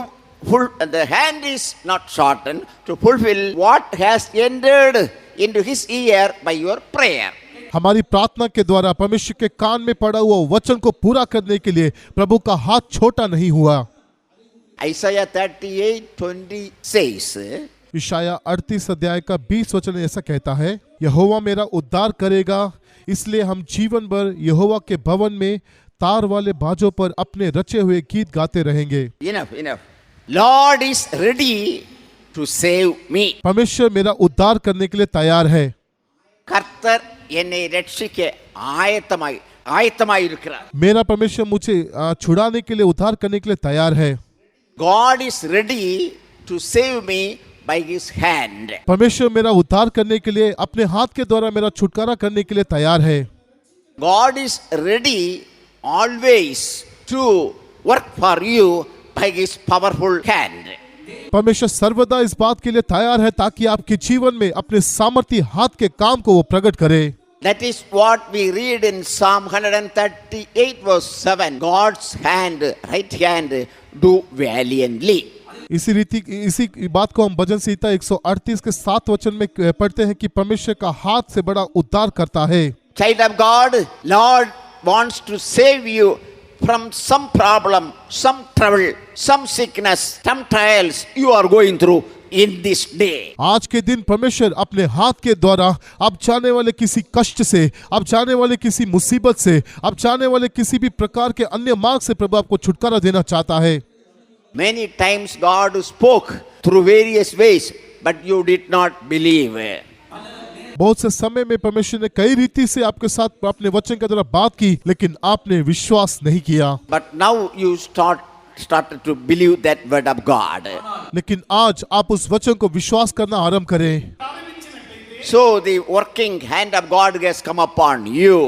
full. The hand is not shortened to fulfill what has entered into his ear by your prayer. हमारी प्रार्थना के द्वारा परमेश्वर के कान में पड़ा हुआ वचन को पूरा करने के लिए प्रभु का हाथ छोटा नहीं हुआ। Isaiah 38:20 says, इशाया 38 अध्याय का 20 वचन ऐसा कहता है, यहोवा मेरा उद्धार करेगा, इसलिए हम जीवन भर यहोवा के भवन में तार वाले बाजों पर अपने रचे हुए गीत गाते रहेंगे। enough. Lord is ready to save me. परमेश्वर मेरा उद्धार करने के लिए तैयार है। கர்த்தர் என்னை ரட்சிக்க ஆயத்தமாய் இருக்கிறார். मेरा परमेश्वर मुझे छुड़ाने के लिए उद्धार करने के लिए तैयार है। God is ready to save me by his hand. परमेश्वर मेरा उद्धार करने के लिए अपने हाथ के द्वारा मेरा छुटकारा करने के लिए तैयार है। God is ready always to work for you by his powerful hand. परमेश्वर सर्वदा इस बात के लिए तैयार है ताकि आपके जीवन में अपने सामर्थी हाथ के काम को वो प्रकट करे। That is what we read in Psalm 138 verse 7. God's hand, right hand, do valiantly. इसी बात को हम भजन संहिता 138 के 7 वचन में पढ़ते हैं कि परमेश्वर का हाथ से बड़ा उद्धार करता है। Child of God, Lord wants to save you from some problem, some trouble, some sickness, some trials you are going through in this day. आज के दिन परमेश्वर अपने हाथ के द्वारा आप जाने वाले किसी कष्ट से, आप जाने वाले किसी मुसीबत से, आप जाने वाले किसी भी प्रकार के अन्य मार्ग से प्रभु आपको छुटकारा देना चाहता है। Many times God spoke through various ways, but you did not believe. बहुत से समय में परमेश्वर ने कई रीति से आपके साथ अपने वचन के द्वारा बात की, लेकिन आपने विश्वास नहीं किया। But now you started to believe that word of God. लेकिन आज आप उस वचन को विश्वास करना आरंभ करें। So the working hand of God has come upon you.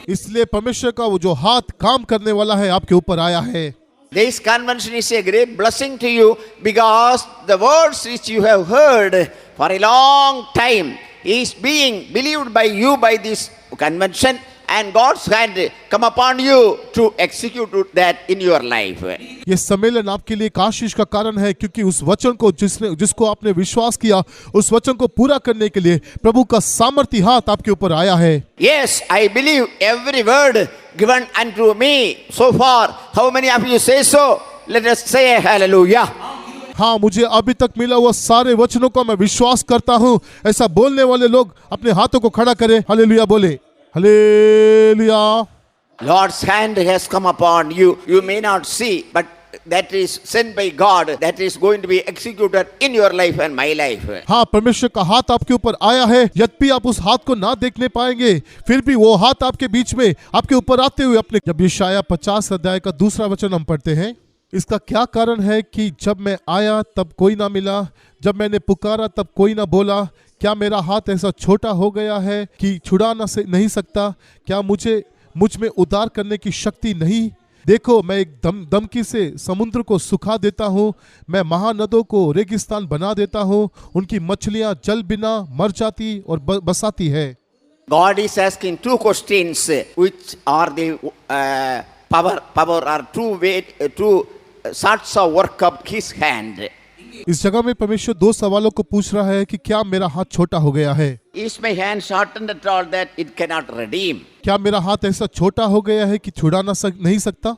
इसलिए परमेश्वर का वो जो हाथ काम करने वाला है आपके ऊपर आया है। This convention is a great blessing to you because the words which you have heard for a long time is being believed by you by this convention, and God's hand come upon you to execute that in your life. ये सम्मेलन आपके लिए एक आशीष का कारण है क्योंकि उस वचन को जिसको आपने विश्वास किया उस वचन को पूरा करने के लिए प्रभु का सामर्थी हाथ आपके ऊपर आया है। Yes, I believe every word given unto me so far. How many of you say so? Let us say hallelujah. हाँ, मुझे अभी तक मिला हुआ सारे वचनों का मैं विश्वास करता हूँ। ऐसा बोलने वाले लोग अपने हाथों को खड़ा करें, हालेलुया बोले, hallelujah. Lord's hand has come upon you. You may not see, but that is sent by God. That is going to be executed in your life and my life. हाँ, परमेश्वर का हाथ आपके ऊपर आया है, यद्यपि आप उस हाथ को ना देखने पाएंगे, फिर भी वो हाथ आपके बीच में आपके ऊपर आते हुए अपने। जब यशाया 50 अध्याय का 2 वचन हम पढ़ते हैं, इसका क्या कारण है कि जब मैं आया तब कोई ना मिला, जब मैंने पुकारा तब कोई ना बोला। क्या मेरा हाथ ऐसा छोटा हो गया है कि छुड़ा नहीं सकता? क्या मुझ में उद्धार करने की शक्ति नहीं? देखो, मैं एक दमकी से समुद्र को सुखा देता हूँ, मैं महानदों को रेगिस्तान बना देता हूँ, उनकी मछलियाँ जल बिना मर जाती और बसाती है। God is asking two questions, which are the power or two sorts of work of His hand. इस जगह में परमेश्वर 2 सवालों को पूछ रहा है कि क्या मेरा हाथ छोटा हो गया है? Is my hand shortened at all that it cannot redeem? क्या मेरा हाथ ऐसा छोटा हो गया है कि छुड़ा नहीं सकता?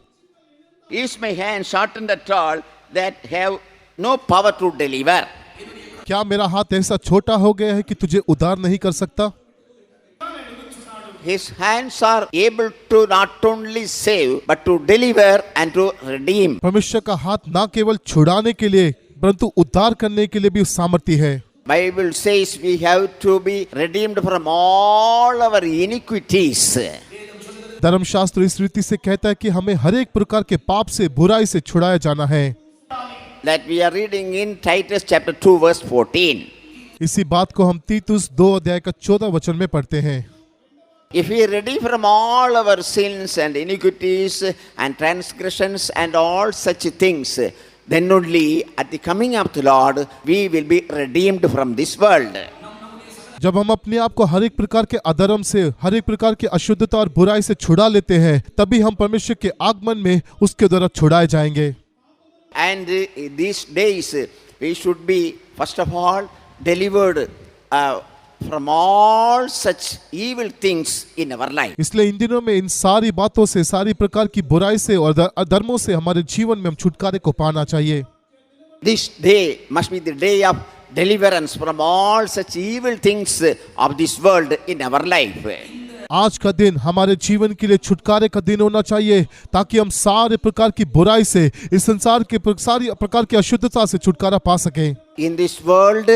Is my hand shortened at all that have no power to deliver? क्या मेरा हाथ ऐसा छोटा हो गया है कि तुझे उद्धार नहीं कर सकता? His hands are able to not only save but to deliver and to redeem. परमेश्वर का हाथ ना केवल छुड़ाने के लिए परंतु उद्धार करने के लिए भी सामर्थ्य है। Bible says we have to be redeemed from all our iniquities. धर्मशास्त्र इस रीति से कहता है कि हमें हर एक प्रकार के पाप से, बुराई से छुड़ाया जाना है। That we are reading in Titus chapter 2 verse 14. इसी बात को हम तीतुस 2 अध्याय का 14 वचन में पढ़ते हैं। If we are ready from all our sins and iniquities and transgressions and all such things, then only at the coming of the Lord we will be redeemed from this world. जब हम अपने आप को हर एक प्रकार के अधर्म से, हर एक प्रकार की अशुद्धता और बुराई से छुड़ा लेते हैं, तभी हम परमेश्वर के आगमन में उसके द्वारा छुड़ाए जाएंगे। And these days we should be first of all delivered from all such evil things in our life. इसलिए इन दिनों में इन सारी बातों से, सारी प्रकार की बुराई से और अधर्मों से हमारे जीवन में हम छुटकारे को पाना चाहिए। This day must be the day of deliverance from all such evil things of this world in our life. आज का दिन हमारे जीवन के लिए छुटकारे का दिन होना चाहिए, ताकि हम सारे प्रकार की बुराई से, इस संसार के सारी प्रकार की अशुद्धता से छुटकारा पा सकें। In this world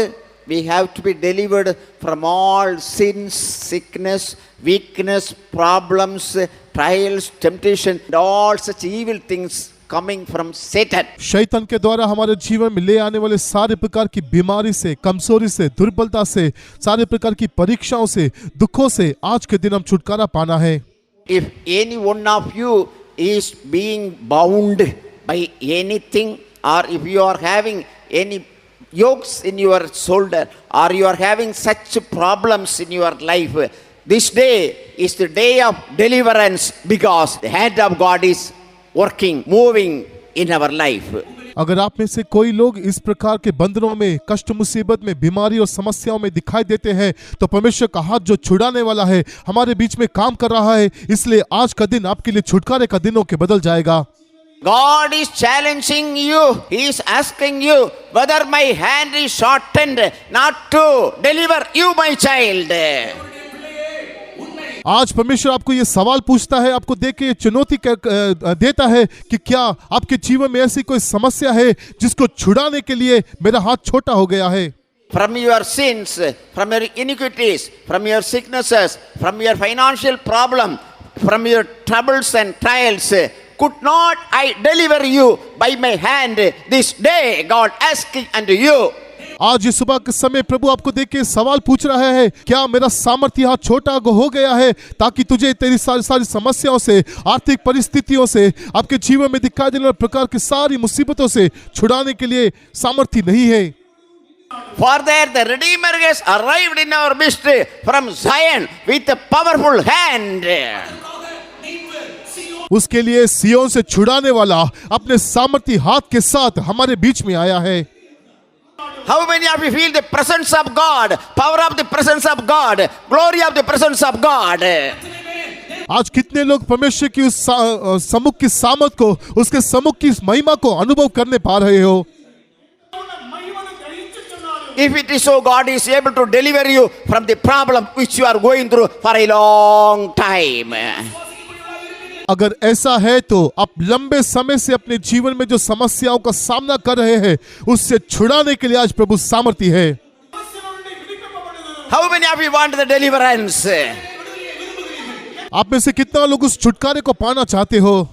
we have to be delivered from all sins, sickness, weakness, problems, trials, temptation, and all such evil things coming from Satan. शैतान के द्वारा हमारे जीवन में ले आने वाले सारे प्रकार की बीमारी से, कमजोरी से, दुर्बलता से, सारे प्रकार की परीक्षाओं से, दुखों से आज के दिन हम छुटकारा पाना है। If any one of you is being bound by anything, or if you are having any yokes in your shoulder, or you are having such problems in your life, this day is the day of deliverance, because the hand of God is working, moving in our life. अगर आप में से कोई लोग इस प्रकार के बंधनों में, कष्ट मुसीबत में, बीमारी और समस्याओं में दिखाई देते हैं, तो परमेश्वर का हाथ जो छुड़ाने वाला है हमारे बीच में काम कर रहा है। इसलिए आज का दिन आपके लिए छुटकारे का दिन होकर बदल जाएगा। God is challenging you. He is asking you whether my hand is shortened not to deliver you, my child. आज परमेश्वर आपको ये सवाल पूछता है, आपको देख के ये चुनौती देता है कि क्या आपके जीवन में ऐसी कोई समस्या है जिसको छुड़ाने के लिए मेरा हाथ छोटा हो गया है। From your sins, from your iniquities, from your sicknesses, from your financial problem, from your troubles and trials, could not I deliver you by my hand this day? God asking unto you. आज इस सुबह के समय प्रभु आपको देख के सवाल पूछ रहा है, क्या मेरा सामर्थ्य हाथ छोटा हो गया है ताकि तुझे तेरी सारी समस्याओं से, आर्थिक परिस्थितियों से, आपके जीवन में दिखाई देने वाले प्रकार की सारी मुसीबतों से छुड़ाने के लिए सामर्थ्य नहीं है। For there the Redeemer has arrived in our midst from Zion with a powerful hand. उसके लिए सियोन से छुड़ाने वाला अपने सामर्थ्य हाथ के साथ हमारे बीच में आया है। How many of you feel the presence of God, power of the presence of God, glory of the presence of God? आज कितने लोग परमेश्वर की उस सम्मुख की सामर्थ को, उसके सम्मुख की महिमा को अनुभव करने पा रहे हो? If it is so, God is able to deliver you from the problem which you are going through for a long time. अगर ऐसा है तो आप लंबे समय से अपने जीवन में जो समस्याओं का सामना कर रहे हैं, उससे छुड़ाने के लिए आज प्रभु सामर्थी है। How many of you want the deliverance? आप में से कितना लोग उस छुटकारे को पाना चाहते हो?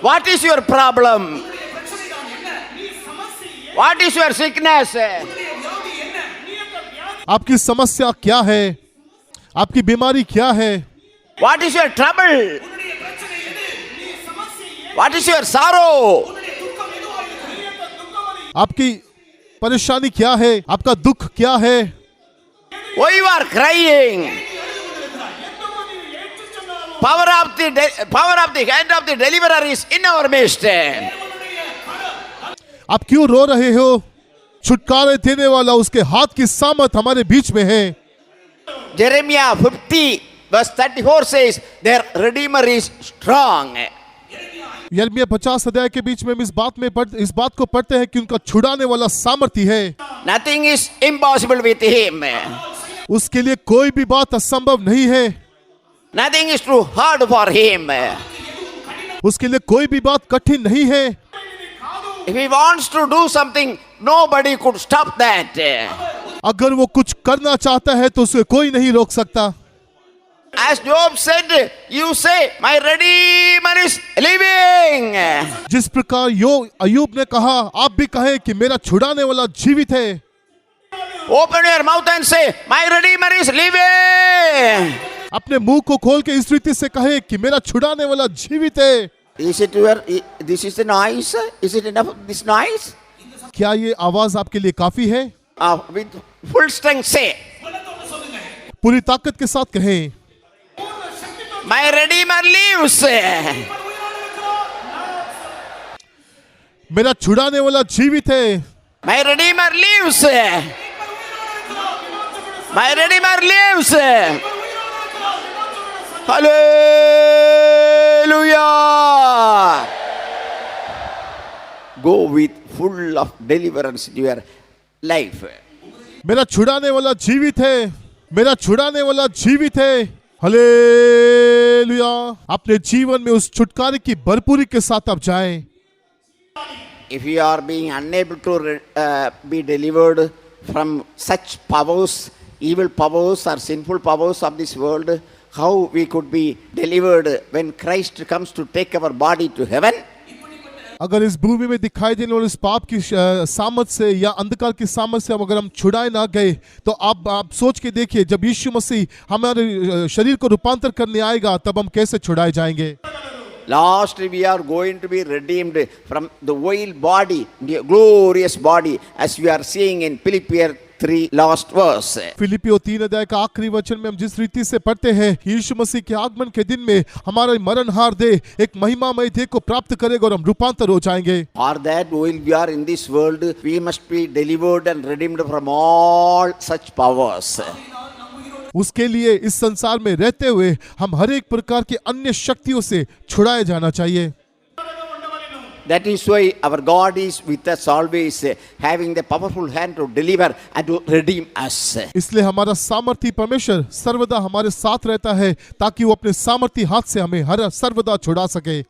What is your problem? What is your sickness? आपकी समस्या क्या है? आपकी बीमारी क्या है? What is your trouble? What is your sorrow? आपकी परेशानी क्या है? आपका दुख क्या है? Why you are crying? Power of the hand of the deliverer is in our midst. आप क्यों रो रहे हो? छुटकारे देने वाला, उसके हाथ की सामर्थ हमारे बीच में है। Jeremiah 50 verse 34 says, their redeemer is strong. यिर्मयाह 50 अध्याय के बीच में हम इस बात को पढ़ते हैं कि उनका छुड़ाने वाला सामर्थी है। Nothing is impossible with him. उसके लिए कोई भी बात असंभव नहीं है। Nothing is too hard for him. उसके लिए कोई भी बात कठिन नहीं है। If he wants to do something nobody could stop that. अगर वो कुछ करना चाहता है तो उसे कोई नहीं रोक सकता. As Job said, you say, my Redeemer is living. जिस प्रकार अय्यूब ने कहा, आप भी कहें कि मेरा छुड़ाने वाला जीवित है. Open your mouth and say, my Redeemer is living. अपने मुंह को खोल के इस रीति से कहे कि मेरा छुड़ाने वाला जीवित है. This is the noise? Is it enough of this noise? क्या ये आवाज आपके लिए काफी है? With full strength say, पूरी ताकत के साथ कहें, my Redeemer lives. मेरा छुड़ाने वाला जीवित है. My Redeemer lives. My Redeemer lives. Hallelujah. Go with full of deliverance in your life. मेरा छुड़ाने वाला जीवित है. मेरा छुड़ाने वाला जीवित है. हालेलुया. अपने जीवन में उस छुटकारे की भरपूरी के साथ आप जाएं. If you are being unable to be delivered from such powers, evil powers or sinful powers of this world, how we could be delivered when Christ comes to take our body to heaven? अगर इस भूमि में दिखाई देने वाले इस पाप की सामर्थ से या अंधकार की सामर्थ से अगर हम छुड़ाए ना गए, तो आप सोच के देखिए, जब यीशु मसीह हमारे शरीर को रूपांतर करने आएगा तब हम कैसे छुड़ाए जाएंगे. Last, we are going to be redeemed from the vile body, the glorious body, as we are seeing in Philippians 3 last verse. फिलिपियों 3 अध्याय का आखिरी वचन में हम जिस रीति से पढ़ते हैं, यीशु मसीह के आगमन के दिन में हमारा मरणहार देह एक महिमामय देह को प्राप्त करेगा और हम रूपांतर हो जाएंगे. For that, while we are in this world, we must be delivered and redeemed from all such powers. उसके लिए इस संसार में रहते हुए हम हर एक प्रकार की अन्य शक्तियों से छुड़ाए जाना चाहिए. That is why our God is with us always, having the powerful hand to deliver and to redeem us. इसलिए हमारा सामर्थी परमेश्वर सर्वदा हमारे साथ रहता है ताकि वो अपने सामर्थी हाथ से हमें हर सर्वदा छुड़ा सके.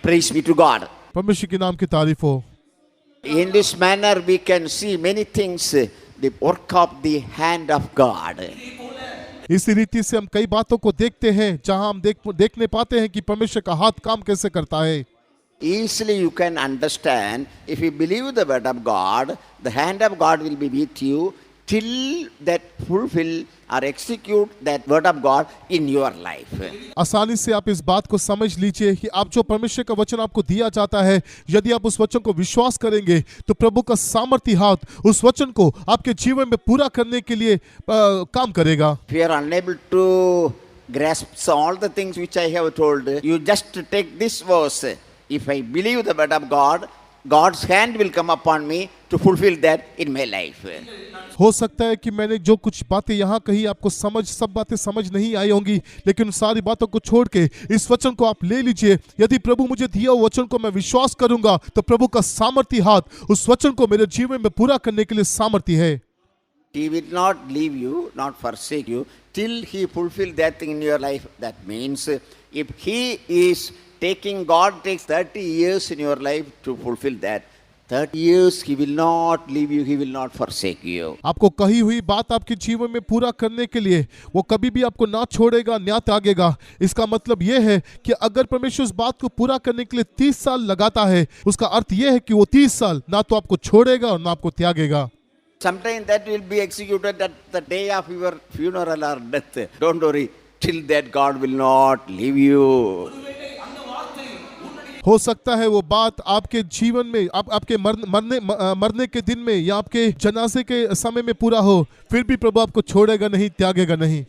Praise be to God. परमेश्वर के नाम की तारीफ हो. In this manner we can see many things, the work of the hand of God. इसी रीति से हम कई बातों को देखते हैं जहां हम देखने पाते हैं कि परमेश्वर का हाथ काम कैसे करता है. Easily you can understand, if you believe the word of God, the hand of God will be with you till that fulfill or execute that word of God in your life. आसानी से आप इस बात को समझ लीजिए कि आप जो परमेश्वर का वचन आपको दिया जाता है, यदि आप उस वचन को विश्वास करेंगे तो प्रभु का सामर्थी हाथ उस वचन को आपके जीवन में पूरा करने के लिए काम करेगा. If you are unable to grasp all the things which I have told, you just take this verse. If I believe the word of God, God's hand will come upon me to fulfill that in my life. हो सकता है कि मैंने जो कुछ बातें यहाँ कही आपको सब बातें समझ नहीं आई होंगी, लेकिन उन सारी बातों को छोड़ के इस वचन को आप ले लीजिए. यदि प्रभु मुझे दिया हुआ वचन को मैं विश्वास करूंगा तो प्रभु का सामर्थी हाथ उस वचन को मेरे जीवन में पूरा करने के लिए सामर्थी है. He will not leave you, not forsake you, till He fulfill that thing in your life. That means if He is God takes 30 years in your life to fulfill that. 30 years He will not leave you, He will not forsake you. आपको कही हुई बात आपके जीवन में पूरा करने के लिए वो कभी भी आपको ना छोड़ेगा, ना त्यागेगा. इसका मतलब ये है कि अगर परमेश्वर उस बात को पूरा करने के लिए 30 साल लगाता है, उसका अर्थ ये है कि वो 30 साल ना तो आपको छोड़ेगा और ना आपको त्यागेगा. Sometime that will be executed at the day of your funeral or death. Don't worry, till that God will not leave you. हो सकता है वो बात आपके जीवन में आपके मरने के दिन में या आपके जनाजे के समय में पूरा हो, फिर भी प्रभु आपको छोड़ेगा नहीं, त्यागेगा नहीं.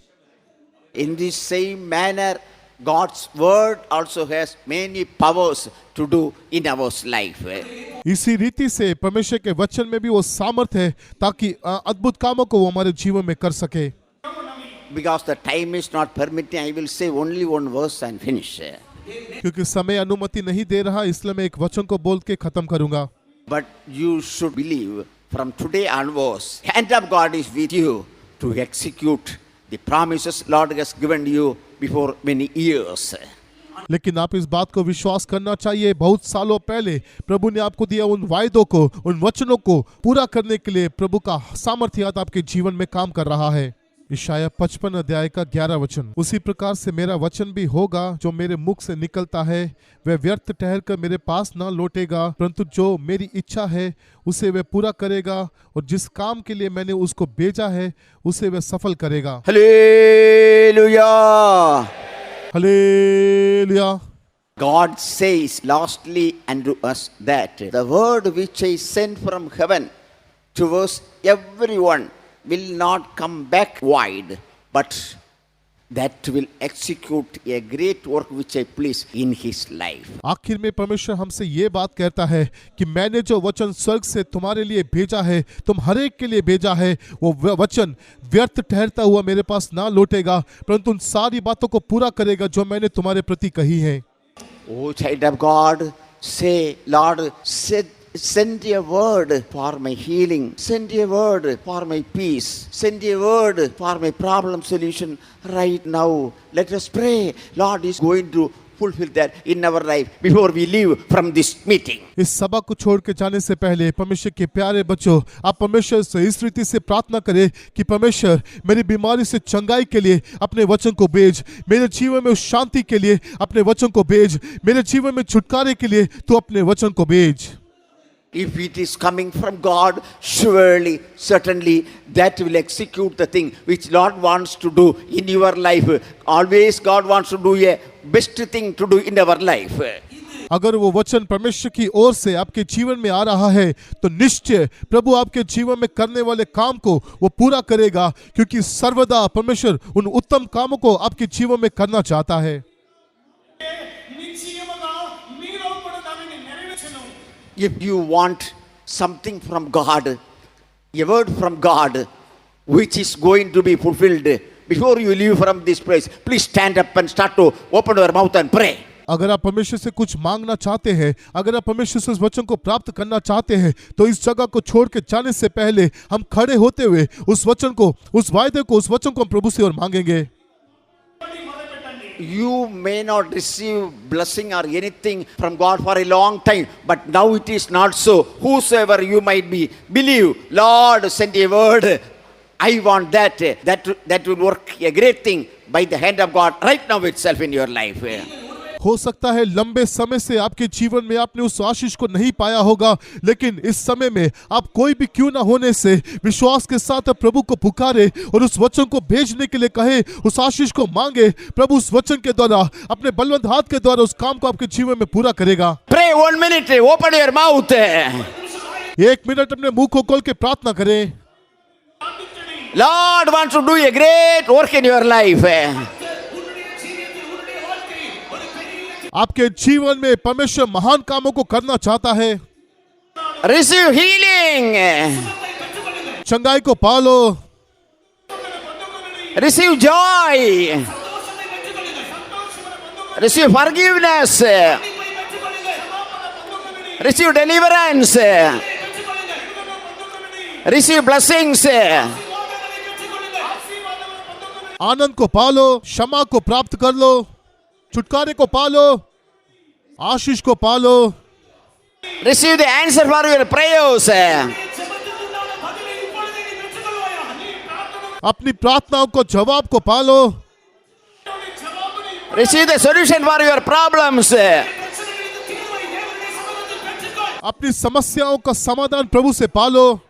In this same manner, God's word also has many powers to do in our life. इसी रीति से परमेश्वर के वचन में भी वो सामर्थ है ताकि अद्भुत कामों को वो हमारे जीवन में कर सके. Because the time is not permitting, I will say only one verse and finish. क्योंकि समय अनुमति नहीं दे रहा, इसलिए मैं एक वचन को बोल के खत्म करूंगा. But you should believe from today onwards, hand of God is with you to execute the promises Lord has given you before many years. लेकिन आप इस बात को विश्वास करना चाहिए, बहुत सालों पहले प्रभु ने आपको दिया उन वायदों को, उन वचनों को पूरा करने के लिए प्रभु का सामर्थ्य आज आपके जीवन में काम कर रहा है। इशाया 55 अध्याय का 11 वचन, उसी प्रकार से मेरा वचन भी होगा जो मेरे मुख से निकलता है, वह व्यर्थ ठहर कर मेरे पास ना लौटेगा, परंतु जो मेरी इच्छा है उसे वह पूरा करेगा, और जिस काम के लिए मैंने उसको भेजा है उसे वह सफल करेगा। Hallelujah. Hallelujah. God says lastly unto us that the word which I sent from heaven towards everyone will not come back void, but that will execute a great work which I please in his life. आखिर में परमेश्वर हमसे ये बात कहता है कि मैंने जो वचन स्वर्ग से तुम्हारे लिए भेजा है, तुम हर एक के लिए भेजा है, वो वचन व्यर्थ ठहरता हुआ मेरे पास ना लौटेगा, परंतु उन सारी बातों को पूरा करेगा जो मैंने तुम्हारे प्रति कही है। Oh child of God, say, Lord, send a word for my healing, send a word for my peace, send a word for my problem solution right now. Let us pray. Lord is going to fulfill that in our life before we leave from this meeting. इस सभा को छोड़ के जाने से पहले परमेश्वर के प्यारे बच्चों, आप परमेश्वर से इस रीति से प्रार्थना करें कि परमेश्वर मेरी बीमारी से चंगाई के लिए अपने वचन को भेज, मेरे जीवन में उस शांति के लिए अपने वचन को भेज, मेरे जीवन में छुटकारे के लिए तू अपने वचन को भेज। If it is coming from God, surely, certainly, that will execute the thing which Lord wants to do in your life. Always God wants to do a best thing to do in our life. अगर वो वचन परमेश्वर की ओर से आपके जीवन में आ रहा है तो निश्चय प्रभु आपके जीवन में करने वाले काम को वो पूरा करेगा, क्योंकि सर्वदा परमेश्वर उन उत्तम कामों को आपके जीवन में करना चाहता है। If you want something from God, a word from God, which is going to be fulfilled before you leave from this place, please stand up and start to open your mouth and pray. अगर आप परमेश्वर से कुछ मांगना चाहते हैं, अगर आप परमेश्वर से उस वचन को प्राप्त करना चाहते हैं, तो इस जगह को छोड़ के जाने से पहले हम खड़े होते हुए उस वचन को, उस वायदे को, उस वचन को हम प्रभु से और मांगेंगे। You may not receive blessing or anything from God for a long time, but now it is not so. Whosoever you might be, believe, Lord, send a word. I want that. That will work a great thing by the hand of God right now itself in your life. हो सकता है लंबे समय से आपके जीवन में आपने उस आशीष को नहीं पाया होगा, लेकिन इस समय में आप कोई भी क्यों ना होने से विश्वास के साथ प्रभु को पुकारे और उस वचन को भेजने के लिए कहे, उस आशीष को मांगे। प्रभु उस वचन के द्वारा, अपने बलवंत हाथ के द्वारा उस काम को आपके जीवन में पूरा करेगा। Pray 1 minute, open your mouth. 1 minute अपने मुंह को खोल के प्रार्थना करें। Lord wants to do a great work in your life. आपके जीवन में परमेश्वर महान कामों को करना चाहता है। Receive healing. चंगाई को पालो। Receive joy. Receive forgiveness. Receive deliverance. Receive blessings. आनंद को पालो, क्षमा को प्राप्त कर लो, छुटकारे को पालो, आशीष को पालो। Receive the answer for your prayers. अपनी प्रार्थनाओं को, जवाब को पालो। Receive the solution for your problems. अपनी समस्याओं का समाधान प्रभु से पालो।